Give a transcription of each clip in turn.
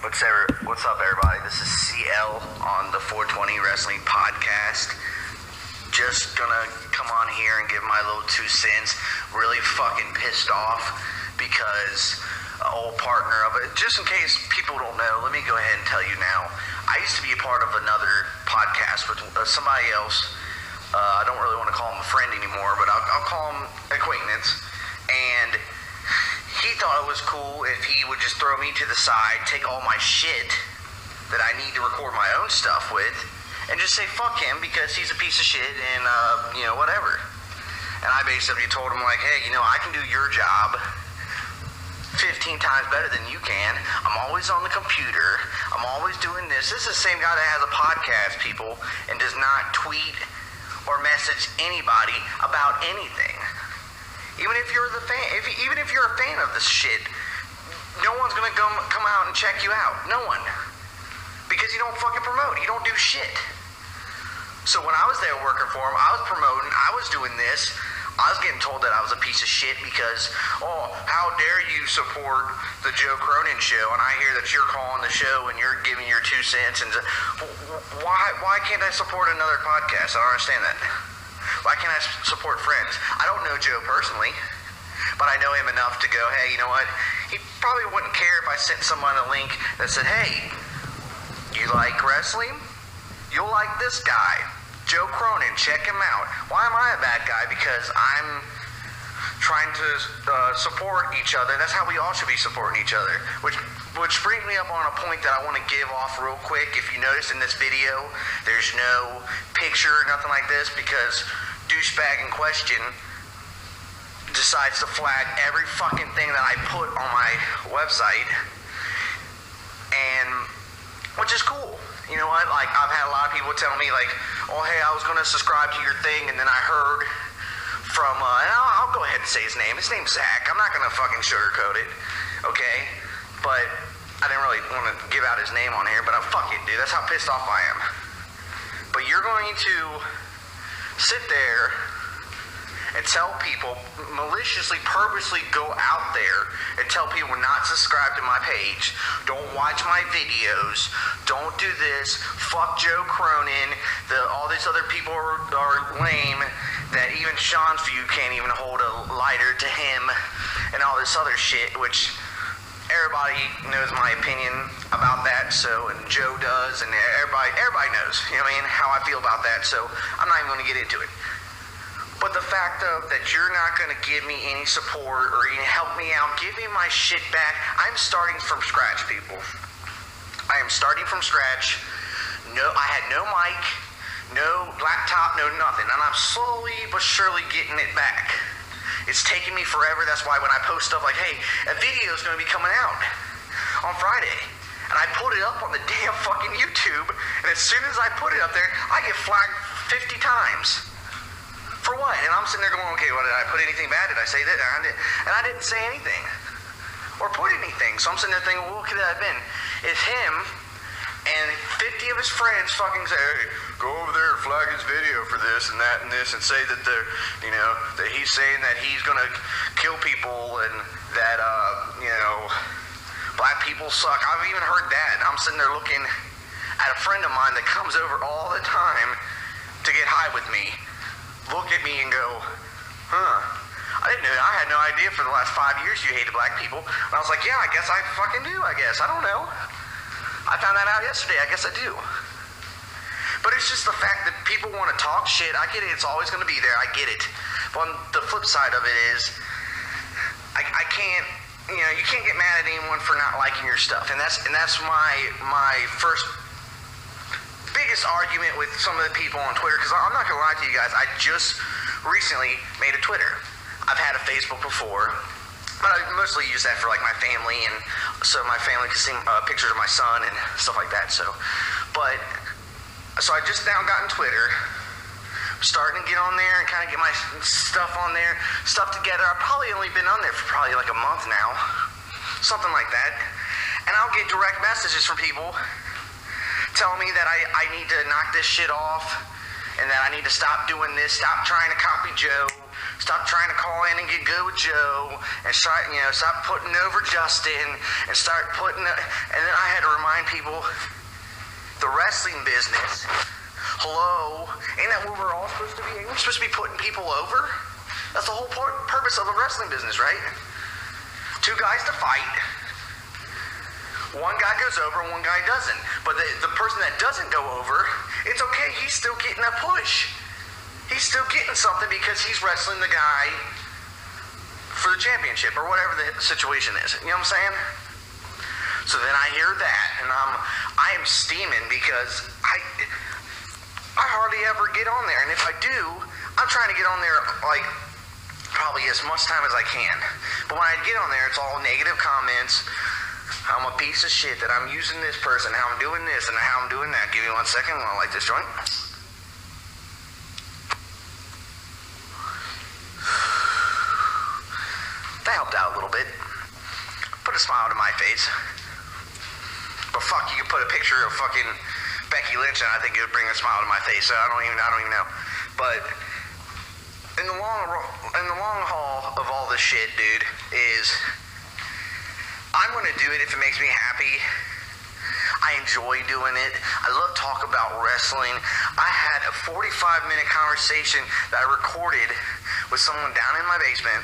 What's up, everybody? This is CL on the 420 Wrestling Podcast. Just gonna come on here and give my little 2 cents. Really fucking pissed off because an old partner of it. Just in case people don't know, let me go ahead and tell you now. I used to be a part of another podcast with somebody else. I don't really want to call him a friend anymore, but I'll call him acquaintance. And he thought it was cool if he would just throw me to the side, take all my shit that I need to record my own stuff with, and just say fuck him because he's a piece of shit and, whatever. And I basically told him, like, hey, I can do your job 15 times better than you can. I'm always on the computer. I'm always doing this. This is the same guy that has a podcast, people, and does not tweet or message anybody about anything. Even if you're the fan, even if you're a fan of this shit, no one's gonna come out and check you out. No one, because you don't fucking promote. You don't do shit. So when I was there working for him, I was promoting. I was doing this. I was getting told that I was a piece of shit because, oh, how dare you support the Joe Cronin show? And I hear that you're calling the show and you're giving your 2 cents. And why can't I support another podcast? I don't understand that. Why can't I support friends? I don't know Joe personally, but I know him enough to go, hey, you know what? He probably wouldn't care if I sent someone a link that said, hey, you like wrestling? You'll like this guy, Joe Cronin. Check him out. Why am I a bad guy? Because I'm trying to support each other. That's how we all should be supporting each other. Which brings me up on a point that I want to give off real quick. If you notice in this video, there's no picture or nothing like this because douchebag in question decides to flag every fucking thing that I put on my website, and which is cool. You know what? Like, I've had a lot of people tell me, like, oh, hey, I was going to subscribe to your thing, and then I heard from, and I'll go ahead and say his name. His name's Zach. I'm not going to fucking sugarcoat it, okay? But I didn't really want to give out his name on here, but fuck it, dude. That's how pissed off I am. But you're going to sit there and tell people, maliciously, purposely go out there and tell people not subscribe to my page, don't watch my videos, don't do this, fuck Joe Cronin, all these other people are lame, that even Sean's view can't even hold a lighter to him, and all this other shit, which everybody knows my opinion about that, so, and Joe does, and everybody knows, how I feel about that, so I'm not even going to get into it. But the fact of that you're not going to give me any support or any help me out, give me my shit back. I'm starting from scratch, people. I am starting from scratch. I had no mic, no laptop, no nothing. And I'm slowly but surely getting it back. It's taking me forever. That's why when I post stuff like, hey, a video is going to be coming out on Friday. And I put it up on the damn fucking YouTube. And as soon as I put it up there, I get flagged 50 times. For what? And I'm sitting there going, okay, well, did I put anything bad? Did I say that? And I didn't say anything. Or put anything. So I'm sitting there thinking, well, what could that have been? It's him and 50 of his friends fucking say, hey, go over there and flag his video for this and that and this and say that that he's saying that he's going to kill people and that, black people suck. I've even heard that. I'm sitting there looking at a friend of mine that comes over all the time to get high with me. Look at me and go, I didn't know. I had no idea for the last 5 years you hated black people. And I was like, yeah, I guess I fucking do, I guess. I don't know. I found that out yesterday. I guess I do. But it's just the fact that people want to talk shit. I get it. It's always going to be there. I get it. But on the flip side of it is, I can't, you can't get mad at anyone for not liking your stuff. And that's my first biggest argument with some of the people on Twitter, because I'm not gonna lie to you guys, I just recently made a Twitter. I've had a Facebook before, but I mostly use that for like my family, and so my family can see pictures of my son and stuff like that. So I just now gotten Twitter, starting to get on there and kind of get my stuff together. I've probably only been on there for probably like a month now, something like that, and I'll get direct messages from people telling me that I need to knock this shit off and that I need to stop doing this, stop trying to copy Joe, Stop trying to call in and get good with Joe, and stop putting over Justin, and start putting. And then I had to remind people, the wrestling business. Hello, ain't that what we're all supposed to be? Ain't we supposed to be putting people over? That's the whole purpose of the wrestling business, right? Two guys to fight. One guy goes over and one guy doesn't. But the person that doesn't go over, it's okay. He's still getting a push. He's still getting something because he's wrestling the guy for the championship or whatever the situation is. You know what I'm saying? So then I hear that, and I am steaming because I hardly ever get on there. And if I do, I'm trying to get on there like probably as much time as I can. But when I get on there, it's all negative comments. How I'm a piece of shit, that I'm using this person, how I'm doing this, and how I'm doing that. Give me 1 second while I light this joint. That helped out a little bit. Put a smile to my face. But fuck, you could put a picture of fucking Becky Lynch and I think it would bring a smile to my face. So I don't even know. But in the long haul of all this shit, dude, is I'm gonna do it if it makes me happy. I enjoy doing it. I love talk about wrestling. I had a 45-minute conversation that I recorded with someone down in my basement,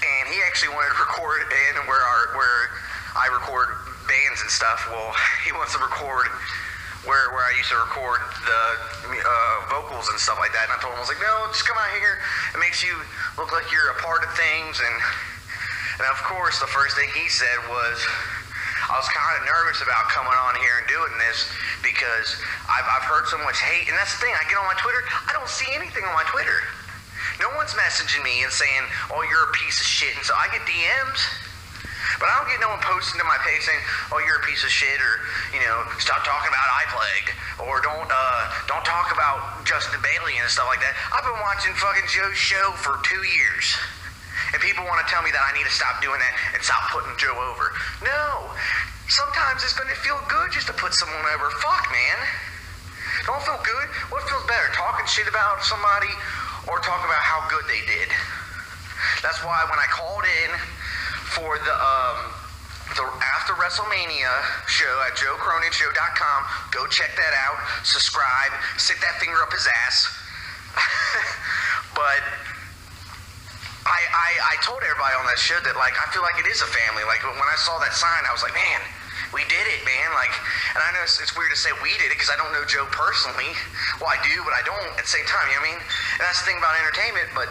and he actually wanted to record in where I record bands and stuff. Well, he wants to record where I used to record the vocals and stuff like that. And I told him, I was like, no, just come out here. It makes you look like you're a part of things. And of course, the first thing he said was, I was kind of nervous about coming on here and doing this because I've heard so much hate. And that's the thing, I get on my Twitter, I don't see anything on my Twitter. No one's messaging me and saying, oh, you're a piece of shit. And so I get DMs, but I don't get no one posting to my page saying, oh, you're a piece of shit, or, stop talking about iPlague, or don't talk about Justin Bailey and stuff like that. I've been watching fucking Joe's show for 2 years. And people want to tell me that I need to stop doing that and stop putting Joe over. No. Sometimes it's going to feel good just to put someone over. Fuck, man. Don't feel good? What feels better? Talking shit about somebody or talk about how good they did? That's why when I called in for the After WrestleMania show at JoeCroninShow.com, go check that out. Subscribe. Stick that finger up his ass. But I told everybody on that show that, like, I feel like it is a family. Like, when I saw that sign, I was like, man, we did it, man. Like, and I know it's weird to say we did it because I don't know Joe personally. Well, I do, but I don't at the same time, you know what I mean? And that's the thing about entertainment, but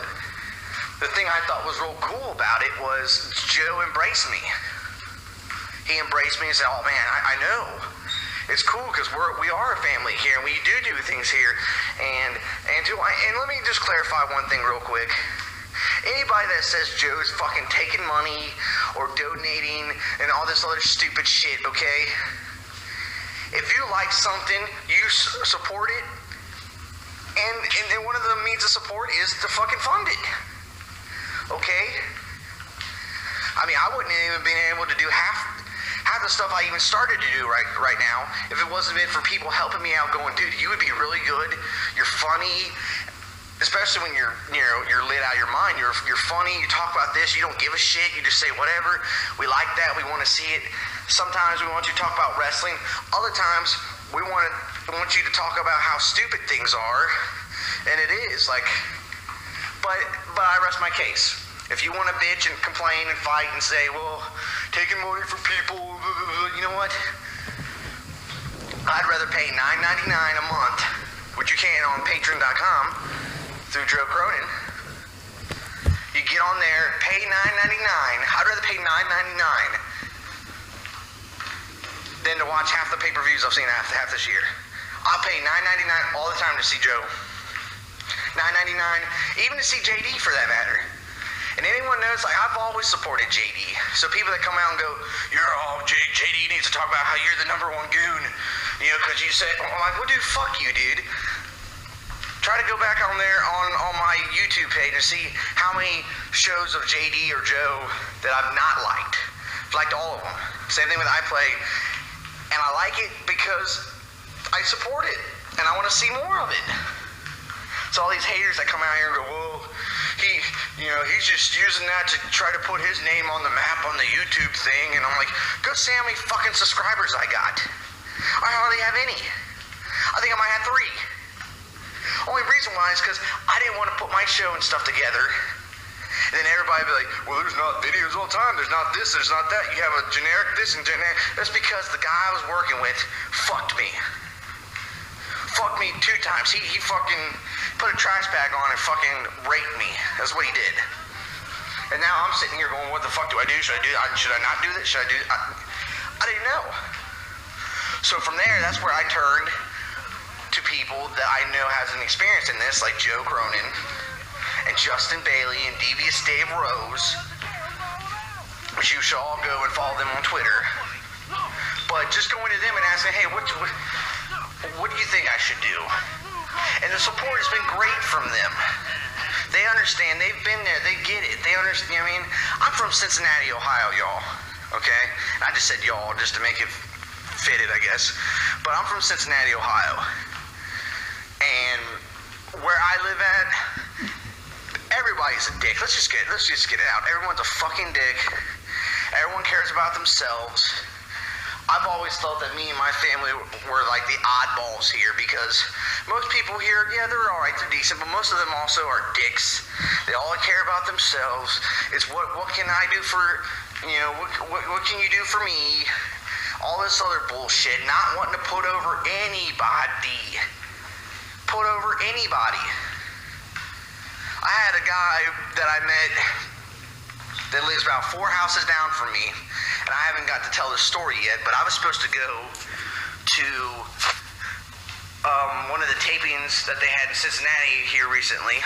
the thing I thought was real cool about it was Joe embraced me. He embraced me and said, oh, man, I know. It's cool because we are a family here, and we do things here. And let me just clarify one thing real quick. Anybody that says Joe's fucking taking money or donating and all this other stupid shit, okay? If you like something, you support it. And one of the means of support is to fucking fund it. Okay? I mean, I wouldn't even been able to do half the stuff I even started to do right now if it wasn't been for people helping me out going, dude, you would be really good. You're funny. Especially when you're lit out of your mind, you're funny, you talk about this, you don't give a shit, you just say whatever. We like that, we want to see it. Sometimes we want you to talk about wrestling. Other times we want you to talk about how stupid things are, and it is like. But I rest my case. If you want to bitch and complain and fight and say, well, taking money from people, you know what? I'd rather pay $9.99 a month, which you can on Patreon.com. Through Joe Cronin. You get on there, pay $9.99. I'd rather pay $9.99 than to watch half the pay-per-views I've seen half this year. I'll pay $9.99 all the time to see Joe. $9.99, even to see JD for that matter. And anyone knows, like, I've always supported JD. So people that come out and go, JD needs to talk about how you're the #1 goon, because you said, I'm like, well, dude, fuck you, dude. Try to go back on there on my YouTube page and see how many shows of JD or Joe that I've not liked. I've liked all of them. Same thing with iPlague. And I like it because I support it. And I want to see more of it. It's all these haters that come out here and go, well, he's just using that to try to put his name on the map on the YouTube thing. And I'm like, go see how many fucking subscribers I got. I hardly have any. I think I might have 3. Only reason why is because I didn't want to put my show and stuff together. And then everybody would be like, well, there's not videos all the time. There's not this, there's not that. You have a generic this and generic. That's because the guy I was working with fucked me. Fucked me 2 times. He fucking put a trash bag on and fucking raped me. That's what he did. And now I'm sitting here going, what the fuck do I do? Should I not do this? Should I do it? I didn't know. So from there, that's where I turned to people that I know has an experience in this, like Joe Cronin and Justin Bailey and Devious Dave Rose, which you should all go and follow them on Twitter. But just going to them and asking, hey, what do you think I should do? And the support has been great from them. They understand. They've been there. They get it. They understand. I mean, I'm from Cincinnati, Ohio, y'all. Okay? I just said y'all just to make it fitted, I guess. But I'm from Cincinnati, Ohio. And where I live at, everybody's a dick. Let's just get it out. Everyone's a fucking dick. Everyone cares about themselves. I've always thought that me and my family were like the oddballs here because most people here, yeah, they're alright, they're decent, but most of them also are dicks. They all care about themselves. It's what can I do for, what can you do for me? All this other bullshit, not wanting to put over anybody. Put over anybody. I had a guy that I met that lives about 4 houses down from me, and I haven't got to tell the story yet, but I was supposed to go to one of the tapings that they had in Cincinnati here recently,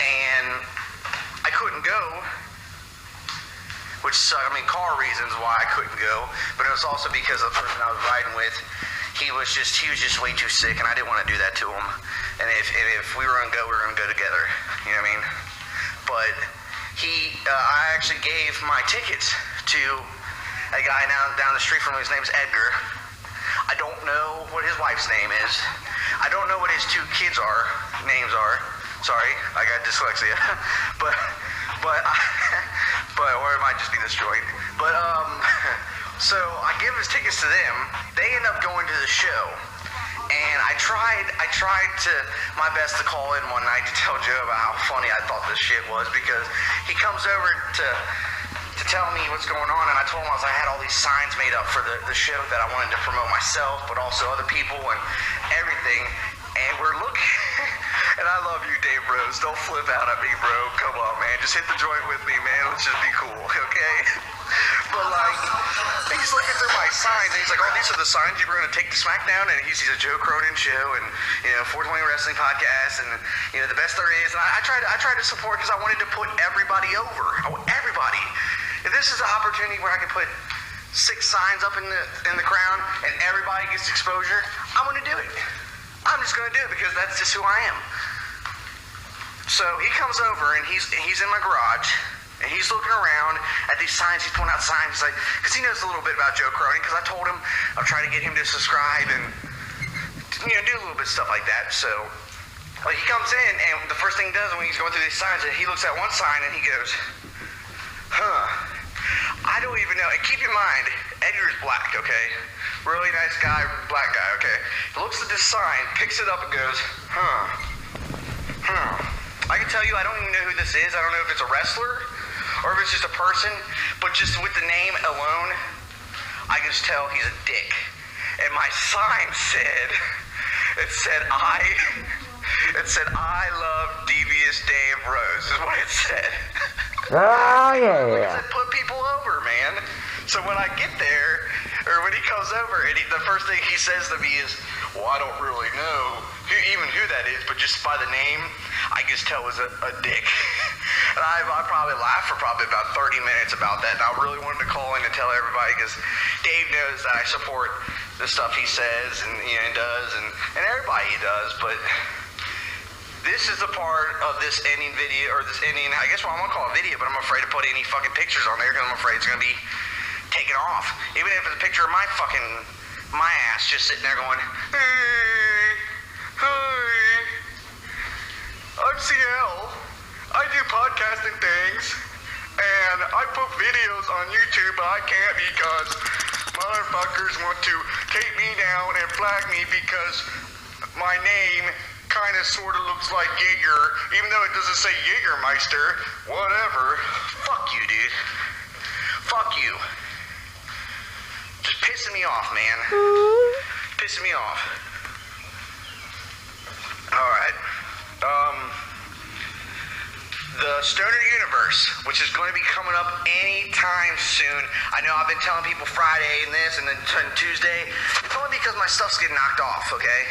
and I couldn't go, which sucked. I mean, car reasons why I couldn't go, but it was also because the person I was riding with, he was just way too sick, and I didn't want to do that to him. And if we were gonna go, we were gonna go together. You know what I mean? But I actually gave my tickets to a guy down the street from me. His name's Edgar. I don't know what his wife's name is. I don't know what his 2 kids' names are. Sorry, I got dyslexia. but or it might just be this joint. But so I give his tickets to them. They end up going to the show. And I tried to my best to call in one night to tell Joe about how funny I thought this shit was, because he comes over to tell me what's going on, and I told him I had all these signs made up for the show that I wanted to promote myself, but also other people and everything. And we're looking, and I love you, Dave Rose. Don't flip out at me, bro. Come on, man. Just hit the joint with me, man. Let's just be cool, okay? But like, he's looking through my signs, and he's like, oh, these are the signs you were going to take to SmackDown, and he sees a Joe Cronin show, and 420 Wrestling Podcast, and the best there is. And I tried to support because I wanted to put everybody over. Everybody. If this is an opportunity where I can put 6 signs up in the crown and everybody gets exposure, I'm going to do it. I'm just going to do it because that's just who I am. So he comes over, and he's in my garage. And he's looking around at these signs. He's pulling out signs. He's like, because he knows a little bit about Joe Cronin, because I told him I'm trying to get him to subscribe and do a little bit of stuff like that. So like, he comes in, and the first thing he does when he's going through these signs is he looks at one sign and he goes, I don't even know. And keep in mind, Edgar's black, okay? Really nice guy, black guy, okay? He looks at this sign, picks it up, and goes, I can tell you I don't even know who this is. I don't know if it's a wrestler or if it's just a person, but just with the name alone, I can just tell he's a dick. And my sign said, I love Devious Dave Rose, is what it said. Oh, yeah. It said, put people over, man. So when I get there, or when he comes over, and the first thing he says to me is, well, I don't really know who that is, but just by the name, I can just tell it was a dick. And I probably laughed for probably about 30 minutes about that, and I really wanted to call in and tell everybody, because Dave knows that I support the stuff he says and does, and everybody he does, but this is the part of this ending video, or this ending, I guess what I'm going to call a video, but I'm afraid to put any fucking pictures on there, because I'm afraid it's going to be taken off. Even if it's a picture of my ass just sitting there going, hey, I'm CL. I do podcasting things, and I put videos on YouTube, but I can't because motherfuckers want to take me down and flag me because my name kind of sort of looks like Jaeger, even though it doesn't say Jägermeister. Whatever. Fuck you, dude. Fuck you. Just pissing me off, man. Pissing me off. Alright. The Stoner Universe, which is going to be coming up anytime soon. I know I've been telling people Friday and this and then Tuesday. It's only because my stuff's getting knocked off, okay?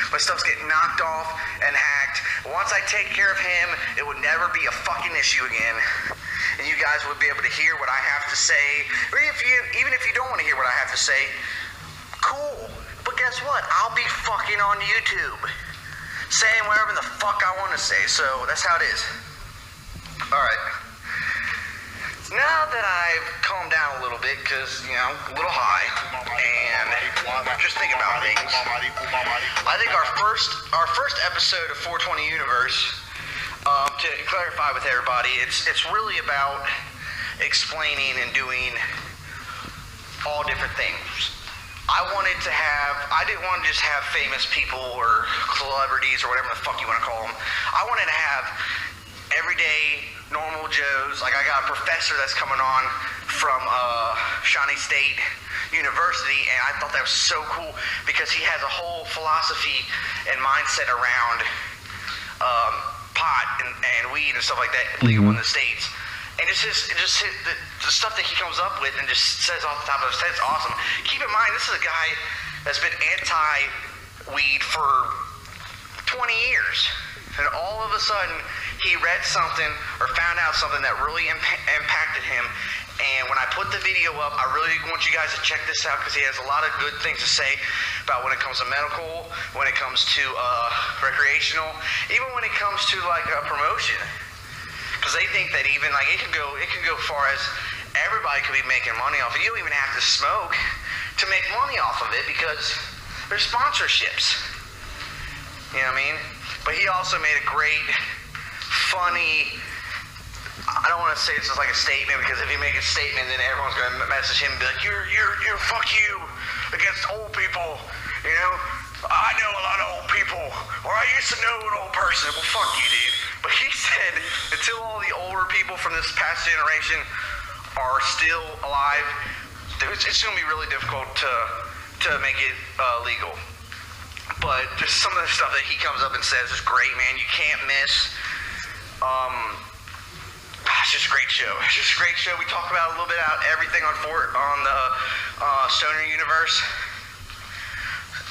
My stuff's getting knocked off and hacked. Once I take care of him, it would never be a fucking issue again. And you guys would be able to hear what I have to say. Or even if you don't want to hear what I have to say, cool. But guess what? I'll be fucking on YouTube, saying whatever the fuck I want to say. So that's how it is. Alright. Now that I've calmed down a little bit, because, you know, a little high, and just thinking about things, I think our first episode of 420 Universe, to clarify with everybody, it's really about explaining and doing all different things. I didn't want to just have famous people or celebrities or whatever the fuck you want to call them. I wanted to have everyday normal Joes. Like, I got a professor that's coming on from Shawnee State University, and I thought that was so cool because he has a whole philosophy and mindset around pot and weed and stuff like that legal in the States. And it's just the stuff that he comes up with and just says off the top of his head is awesome. Keep in mind, this is a guy that's been anti-weed for 20 years. And all of a sudden, he read something or found out something that really impacted him. And when I put the video up, I really want you guys to check this out because he has a lot of good things to say about when it comes to medical, when it comes to recreational, even when it comes to like promotion. Because they think that even like it can go far as everybody could be making money off it. You don't even have to smoke to make money off of it because there's sponsorships. You know what I mean? But he also made a great, funny, I don't want to say this is like a statement because if he makes a statement then everyone's going to message him and be like, you're fuck you against old people, you know? I know a lot of old people, or I used to know an old person. Well, fuck you, dude. But he said until all the older people from this past generation are still alive, it's going to be really difficult to make it legal. But just some of the stuff that he comes up and says is great, man. You can't miss. It's just a great show. It's just a great show. We talk about a little bit about everything on the Stoner Universe.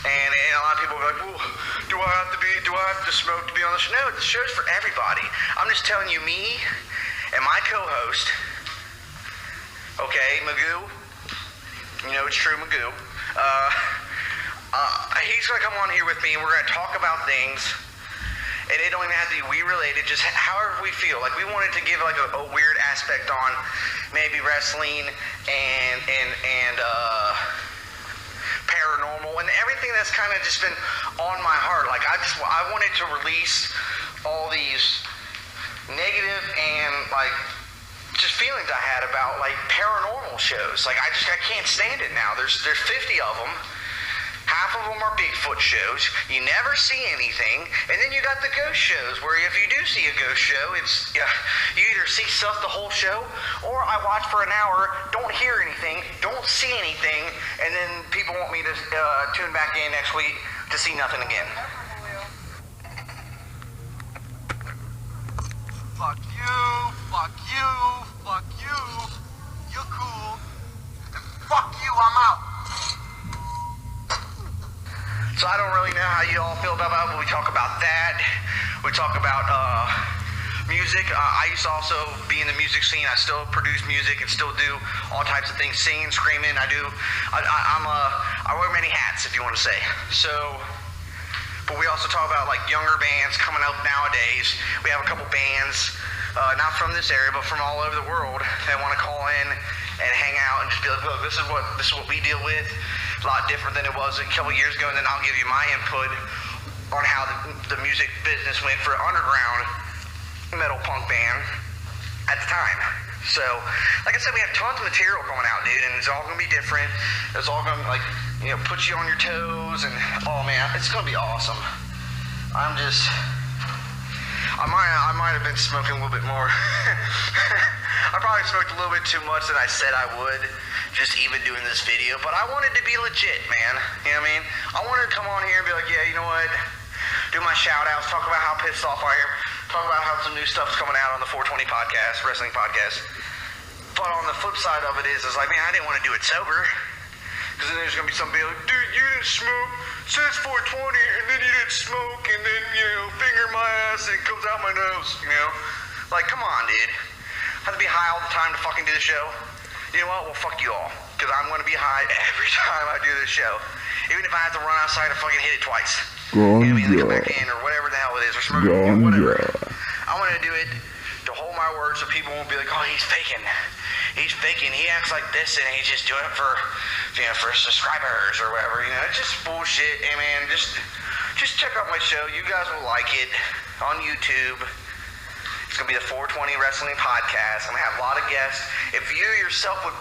And a lot of people are like, well, do I have to smoke to be on the show? No, the show's for everybody. I'm just telling you, me and my co-host, okay, Magoo, you know it's true, Magoo, he's going to come on here with me and we're going to talk about things, and it don't even have to be weed related, just however we feel. Like, we wanted to give like a weird aspect on maybe wrestling and paranormal and everything that's kind of just been on my heart. Like, I wanted to release all these negative and like just feelings I had about like paranormal shows. Like, I can't stand it now. There's 50 of them. Half of them are Bigfoot shows. You never see anything. And then you got the ghost shows where if you do see a ghost show, it's you either see stuff the whole show, or I watch for an hour, don't hear anything, don't see anything, and then people want me to tune back in next week to see nothing again. Fuck you, fuck you, fuck you. You're cool. And fuck you, I'm out. So I don't really know how you all feel about that, but we talk about that. We talk about music. I used to also be in the music scene. I still produce music and still do all types of things, singing, screaming. I wear many hats, if you want to say. So, but we also talk about like younger bands coming up nowadays. We have a couple bands, not from this area, but from all over the world that want to call in and hang out and just be like, look, this is what we deal with. A lot different than it was a couple years ago, and then I'll give you my input on how the music business went for underground metal punk band at the time. So, like I said, we have tons of material coming out, dude, and it's all gonna be different. It's all gonna, like, you know, put you on your toes, and oh man, it's gonna be awesome. I might have been smoking a little bit more. I probably smoked a little bit too much than I said I would, just even doing this video, but I wanted to be legit, man. You know what I mean? I wanted to come on here and be like, yeah, you know what? Do my shout outs, talk about how pissed off I am, talk about how some new stuff's coming out on the 420 podcast, wrestling podcast. But on the flip side of it is like, man, I didn't want to do it sober. Because then there's going to be somebody like, dude, you didn't smoke since 420, and then you didn't smoke, and then, you know, finger my ass, and it comes out my nose, you know? Like, come on, dude. I have to be high all the time to fucking do the show. You know what? Well, fuck you all. Because I'm going to be high every time I do this show. Even if I have to run outside and fucking hit it twice. You know what I mean? Come back in, or whatever the hell it is, or smoking, whatever. I want to do it to hold my word so people won't be like, oh, he's faking. He's faking. He acts like this, and he's just doing it for, you know, for subscribers or whatever. You know, it's just bullshit. Hey, man, just check out my show. You guys will like it on YouTube. It's gonna be the 420 Wrestling Podcast. I'm gonna have a lot of guests. If you yourself would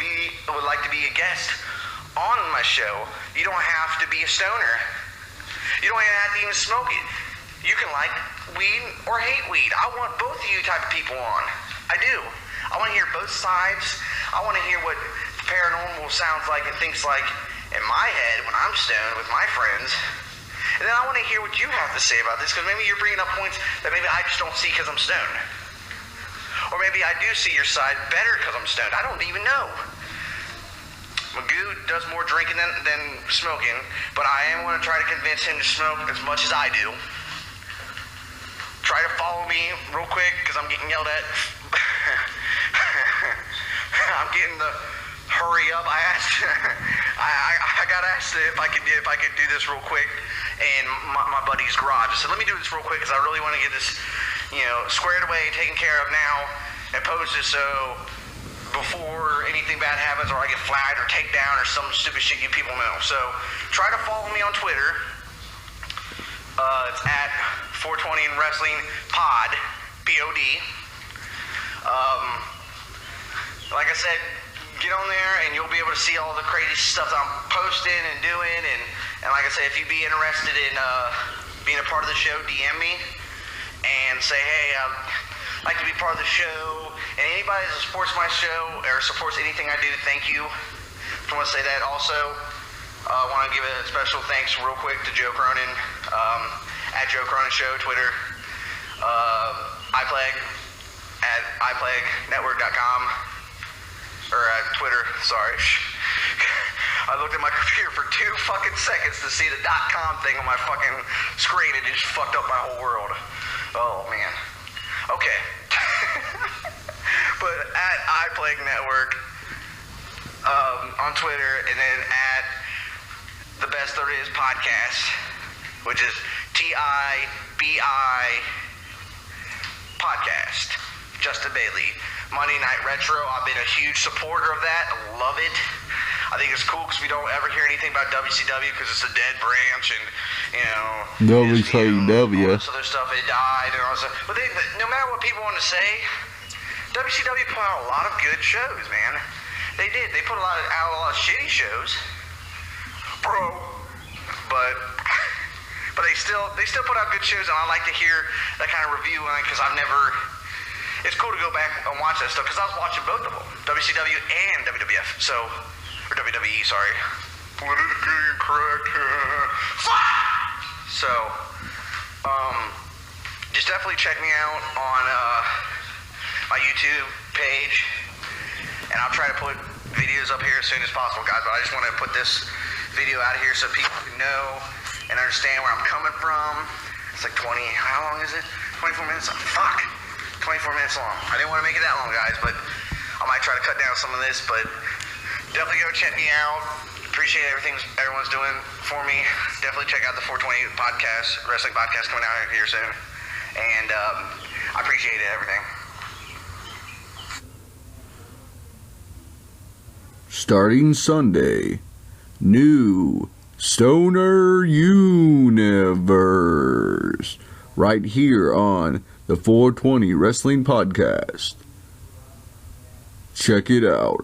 like to be a guest on my show, you don't have to be a stoner. You don't even have to even smoke it. You can like weed or hate weed. I want both of you type of people on. I do. I want to hear both sides. I want to hear what paranormal sounds like and thinks like in my head when I'm stoned with my friends. And then I want to hear what you have to say about this, because maybe you're bringing up points that maybe I just don't see because I'm stoned. Or maybe I do see your side better because I'm stoned. I don't even know. Magoo does more drinking than smoking, but I am going to try to convince him to smoke as much as I do. Try to follow me real quick, because I'm getting yelled at. I'm getting the hurry up. I got asked if I could do this real quick in my buddy's garage. I said, let me do this real quick, because I really want to get this, you know, squared away, taken care of now, and post it so before anything bad happens, or I get flagged or taken down or some stupid shit you people know. So try to follow me on Twitter. It's at 420 in Wrestling Pod, P-O-D. Like I said, get on there and you'll be able to see all the crazy stuff that I'm posting and doing. And like I said, if you'd be interested in being a part of the show, DM me and say, hey, I'd like to be part of the show. And anybody that supports my show or supports anything I do, thank you. I want to say that also. I want to give a special thanks real quick to Joe Cronin, at Joe Cronin Show, Twitter, iPlag, at iPlagNetwork.com, or Twitter, sorry. I looked at my computer for 2 fucking seconds to see the .com thing on my fucking screen. It just fucked up my whole world. Oh, man. Okay. But at iPlag Network, on Twitter, and then at The Best There Is Podcast, which is TIBI Podcast. Justin Bailey. Monday Night Retro. I've been a huge supporter of that. I love it. I think it's cool because we don't ever hear anything about WCW because it's a dead branch, and, you know, WCW. All this other stuff, it died and all this stuff. But no matter what people want to say, WCW put out a lot of good shows, man. They did. They put out a lot of shitty shows, bro. But they still put out good shows, and I like to hear that kind of review on it because I've never. It's cool to go back and watch that stuff because I was watching both of them, WCW and WWF. So. Or WWE, sorry. Politically incorrect. So, just definitely check me out on my YouTube page, and I'll try to put videos up here as soon as possible, guys. But I just want to put this video out here so people can know and understand where I'm coming from. It's like 20. How long is it? 24 minutes. Oh, fuck. 24 minutes long. I didn't want to make it that long, guys, but I might try to cut down some of this, but. Definitely go check me out. Appreciate everything everyone's doing for me. Definitely check out the 420 podcast, wrestling podcast coming out here soon. And I appreciate it, everything. Starting Sunday, new Stoner Universe, right here on the 420 Wrestling Podcast. Check it out.